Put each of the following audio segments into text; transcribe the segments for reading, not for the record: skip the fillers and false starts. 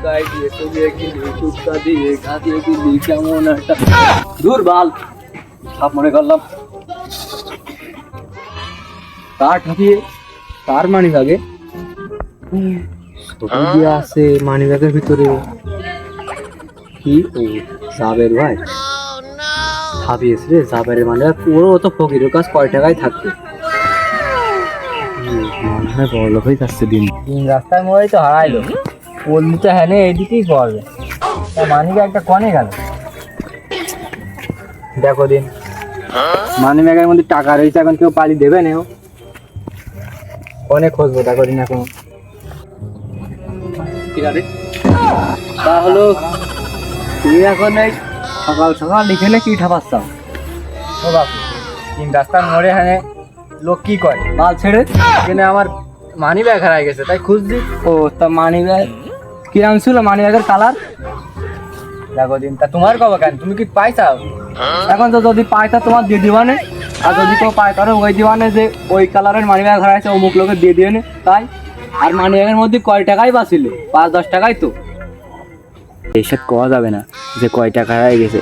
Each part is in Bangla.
গায়ে দিয়ে চলে গেলি টুকটা দিয়ে কাঁদিয়ে দিলি কেমন একটা দূর বাল সব মনে করলাম কার ঠাপিয়ে কার মানি ব্যাগে ছবি দিয়ে আছে মানি ব্যাগের ভিতরে কি জাবের ভাই ছাপিয়েছে রে জাবের মানে পুরো তো ফকিরের কাজ কয় টাকায় থাকবে মনে হয় বড় লোক হয়ে যাচ্ছে দিন দিন রাস্তার মোড়েই তো হারাইলো পল্লিটা হ্যাঁ এইদিকেই পড়বে তা মানি ব্যাগটা কনে গেল দেখো দিন মানি ব্যাগের মধ্যে টাকা রয়েছে এখন কেউ পালি দেবে না অনেক খুঁজবো দেখো দিন এখন তা হলো তুমি এখন এই সকাল সকাল লিখে কি ঠাপাচ্ছাও ও বাপু তিন রাস্তার মোড়ে হ্যাঁ লোক কি করে মাল ছেড়ে এখানে আমার মানি ব্যাগ হারাই গেছে তাই খুঁজছি ও তা মানি ব্যাগ কিরাম ছিল মানি ব্যাগের কালার দেখো দিন তা তোমার কবে কেন তুমি কি পাইছাও এখন তো যদি পাইতা তোমার দিয়ে দিবানে আর যদি কেউ পাই তাহলে ওই দিবানে যে ওই কালারের মানি ব্যাগ হারাইছে অমুক লোকে দিয়ে দিয়ে নে তাই আর মানি ব্যাগের মধ্যে কয় টাকাই বাঁচিল 5-10 টাকাই তো এইসব কোয়া যাবে না যে কয় টাকা হারাই গেছে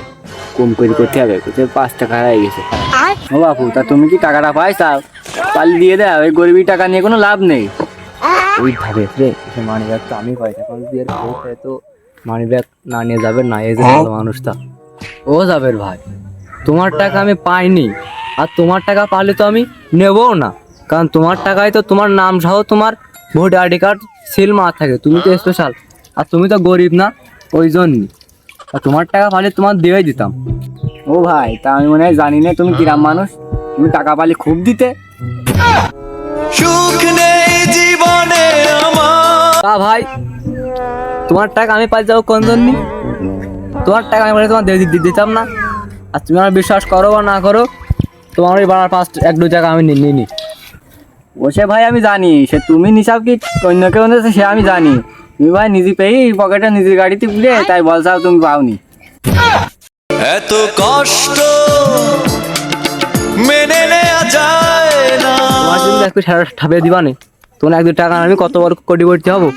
কম করে করতে হবে 5 টাকা হারাই গেছে ও বাপু তা তুমি কি টাকাটা পাইছাও পালি দিয়ে দাও ওই গরিবী টাকা নিয়ে কোনো লাভ নেই ওই ভাবে রে মানি ব্যাগ তো আমি পাই এখন দিয়ে তো মানি ব্যাগ না নিয়ে যাবে না এই যে ভালো মানুষটা ও যাবের ভাই তোমার টাকা আমি পাইনি আর তোমার টাকা পালে তো আমি নেবও না কারণ তোমার টাকায় তো তোমার নাম সহ তোমার ভোট আইডি কার্ড সিল মার থাকে তুমি তো স্পেশাল আর তুমি তো গরিব না ওই জন্যই আর তোমার টাকা পালে তোমার দিয়েই দিতাম ও ভাই তা আমি মনে হয় জানি না তুমি কিরাম মানুষ তুমি টাকা পালে খুব দিতে সুখ নেই জীবনে আমার ভাই তোমার টাকা আমি পাই যাবো কোন জন্য তোমার টাকা আমি বলে তোমার দিতাম না আর তুমি আমার বিশ্বাস করো বা না করো তোমার ওই বাড়ার 1-2 টাকা আমি নিই ও সে ভাই আমি জানি সে তুমি নিসাব কি অন্য কেউ নেছে সে আমি জানি তুমি ভাই নিজে পেয়ে পকেটে নিজের গাড়িতে পুলে তাই বলছাও তুমি পাওনি এত কষ্ট মেনে নেওয়া যায় না তোমার যদি একটু ঠাপিয়ে দিবা নে তোমার 1-2 টাকা আমি কত বড় কোটি করতে হবো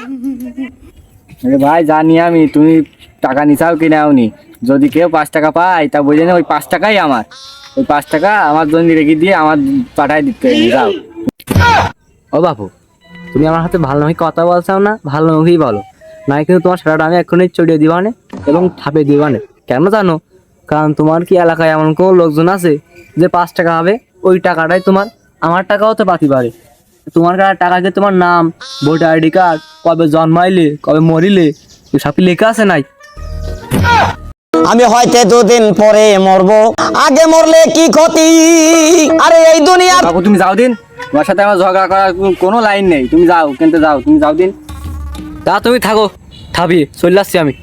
ভাই জানি আমি তুমি টাকা নিছাও কি নাওনি যদি কেউ 5 টাকা পায় তা বুঝে না ওই 5 টাকাই আমার ওই 5 টাকা আমার জন্য রেখে দিয়ে আমার পাঠায় দিতে যাও ও বাপু তুমি আমার হাতে ভালো নয় কথা বলছাও না ভালো মুখেই বলো নাই কিন্তু তোমার সারাটা আমি এখনই চড়িয়ে দিবানে এবং ঠাপে দিবানে কেন জানো কারণ তোমার কি এলাকায় এমন কোনো লোকজন আছে যে 5 টাকা হবে ওই টাকাটাই তোমার আমার টাকাও তো পাতি পারে তোমার টাকা দিয়ে তোমার নাম ভোট আইডি কার্ড কবে জন্মাইলে কবে মরিলে সব লেখা আছে নাই আমি হয়তো 2 দিন পরে মরবো আগে মরলে কি ক্ষতি আরে এই দুনিয়া বাবু তুমি যাও দিন তোমার সাথে আমার ঝগড়া করার কোনো লাইন নেই তুমি যাও কিন্তু যাও তুমি যাও দিন তা তুমি থাকো ঠাবি চলে আসছি আমি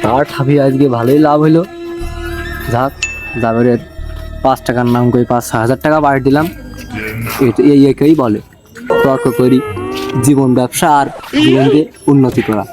তার ঠাবি আজকে ভালোই লাভ হইলো যাক জাবেরের 5 টাকার নাম করে 5-6 হাজার টাকা বাড়ি দিলাম এই একেই বলে তর্ক করি জীবন ব্যবসা আর জীবনকে উন্নতি করা।